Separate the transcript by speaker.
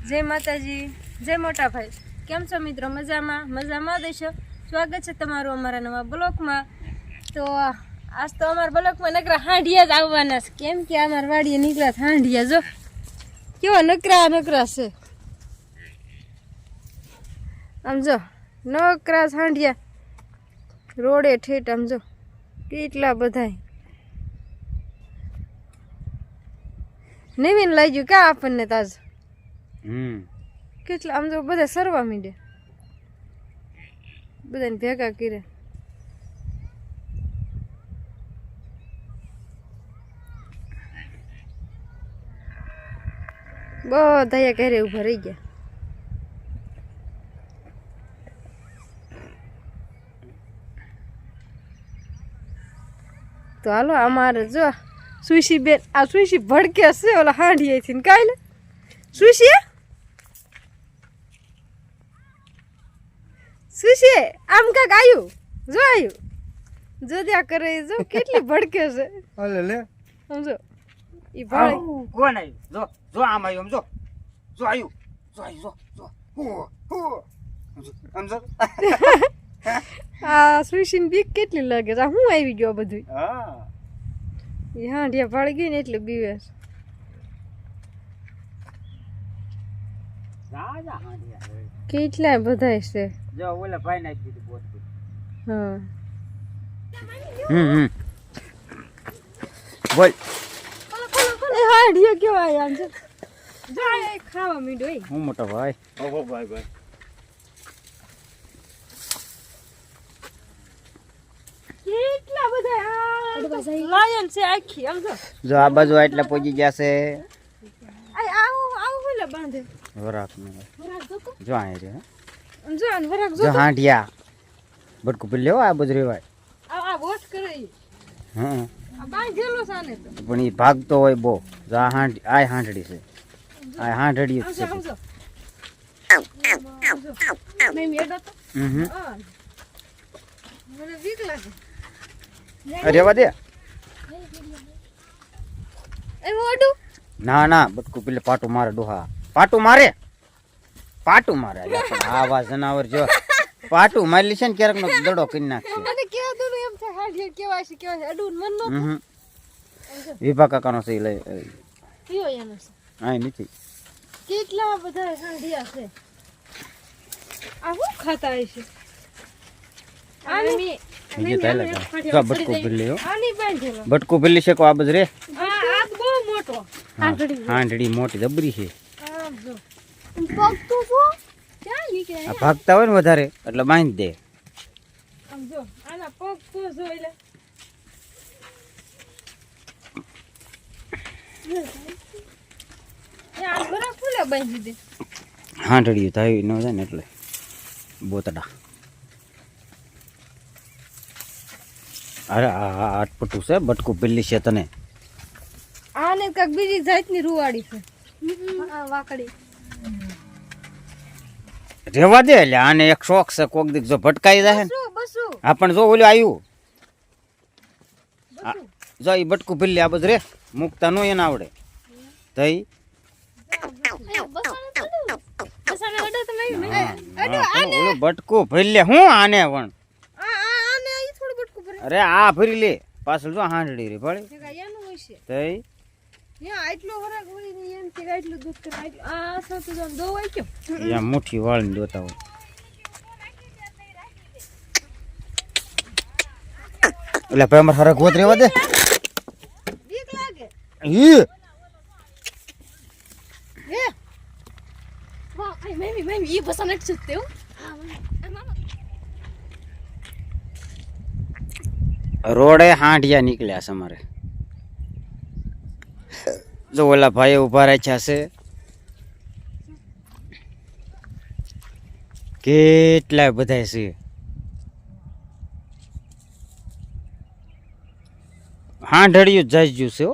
Speaker 1: જય માતાજી, જય મોટા ભાઈ. કેમ છો મિત્રો? મજામાં દેશો. સ્વાગત છે તમારું અમારા નવા બ્લોકમાં. તો આજ તો અમારા બ્લોકમાં નકરા હાંડિયા જ આવવાના છે. કેમ કે અમારા વાડીએ નીકળ્યા હાંડિયા. જો કેવા નકરા છે. આમ જો નકરા હાંડિયા રોડે ઠેઠ. આમ જો કેટલા બધા નવીન લઈ ગયું કા આપણને તાજ. કેટલા આમ જો બધા સરવા મીડ્યા, બધાને ભેગા કરે. બધા ઘરે ઉભા રહી ગયા. તો હાલો અમારે જો સુશી બેન, આ સુશી ભડકે છે ઓલા હાંડીએ થી કાલે. સુશી આમ કાક આવ્યું, જો આવ્યું, જો ત્યાં કરે, જો કેટલી ભડકે છે.
Speaker 2: અલે લે
Speaker 1: સમજો ઈ ભાઈ
Speaker 2: કોણ આવ્યું? જો આમ આવ્યું, સમજો, જો આવ્યું, સમજો.
Speaker 1: આ સુશીને બીક કેટલી લાગે છે. હું આવી ગયો બધું.
Speaker 2: હા
Speaker 1: એ હાંડિયા ભાળી ગઈ ને એટલે બીવે છે. કેટલા બધા છે.
Speaker 2: જો ઓલા ભાઈ નાખી દીધું બોટ.
Speaker 1: હા
Speaker 2: બોલ.
Speaker 1: એ હાંડિયા કેવા આમ છે. જો આ ખાવા મીડો.
Speaker 2: હું મોટા ભાઈ. ઓહો ભાઈ.
Speaker 1: કેટલા બધા લાયન છે આખી. આમ
Speaker 2: જો આ બાજુ એટલા પહોંચી ગયા છે.
Speaker 1: આવું હોલે બાંધે
Speaker 2: વરાક ને જો આ રે.
Speaker 1: જો આન વરાક
Speaker 2: જો હાંડિયા બટકું પી લેવો. આ બધું રેવાય.
Speaker 1: આ વોટ કરે.
Speaker 2: હા
Speaker 1: આ બાંધેલો છે ને. તો
Speaker 2: પણ એ ભાગતો હોય બહુ. જો આ હાંડડી છે. આ હાંડડી જ છે.
Speaker 1: મેં મેડો તો મને વીક લાગે.
Speaker 2: રેવા દે.
Speaker 1: એ મોડું
Speaker 2: ના બટકું પેલે પાટું મારે. ડોહા પાટું મારે. આવા જનાવર જો પાટું મારી છે ને ક્યારેક નો દડો કરી નાખશે.
Speaker 1: મને કેવા દો એમ છે. હાડિયા કેવા છે અડુન મન નો.
Speaker 2: વિભા કાકાનો છે. લઈ
Speaker 1: કયો એનો છે.
Speaker 2: આ નથી.
Speaker 1: કેટલા બધા હાડિયા છે. આ હું ખાતા હશે. આની
Speaker 2: બીજું થાય લાગે. જો બટકું પી લ્યો.
Speaker 1: આની બાંધેલો
Speaker 2: બટકું પી છે કો આ બધ રે.
Speaker 1: આ બહુ મોટો
Speaker 2: હાંડડી મોટી જબરી છે.
Speaker 1: આમ જો પગતું છો ક્યાં નીકળે.
Speaker 2: આ ભાગતા હોય ને વધારે એટલે બાંધી દે.
Speaker 1: આમ જો આના પગ તો જોઈ લે. યાર બરા ફૂલે બાંધી દે.
Speaker 2: હાંડડી થાય ન જાય ને એટલે બોતડા. અરે આ આટપટું છે. બટકું પેલી છે તને.
Speaker 1: આને કાક બીજી જાતની રૂવાડી છે. વાકડી
Speaker 2: રેવા દે. એટલે આને એક શોખ છે. કોક દીક જો ભટકાઈ જાય ને.
Speaker 1: બસુ
Speaker 2: આ પણ જો ઓલું આવ્યું. જો એ બટકું પેલી આ બધું રે મૂકતા નો એને આવડે. તઈ ઓલું બટકું ભરી લે. હું આને પણ અરે આ ભરી લે. પાછળ જો હાંડડી રે ભળે. તઈ મુઠ્ઠી વાળીને દોતા હોય. એટલે ભાઈ અમારે હરક ગોત રેવા દે. રોડે હાંડિયા નીકળ્યા છે અમારે. જો ઓલા ભાઈ ઉભા રાખ્યા છે. કેટલા બધા છે. હાંડડિયું જ જાય છે.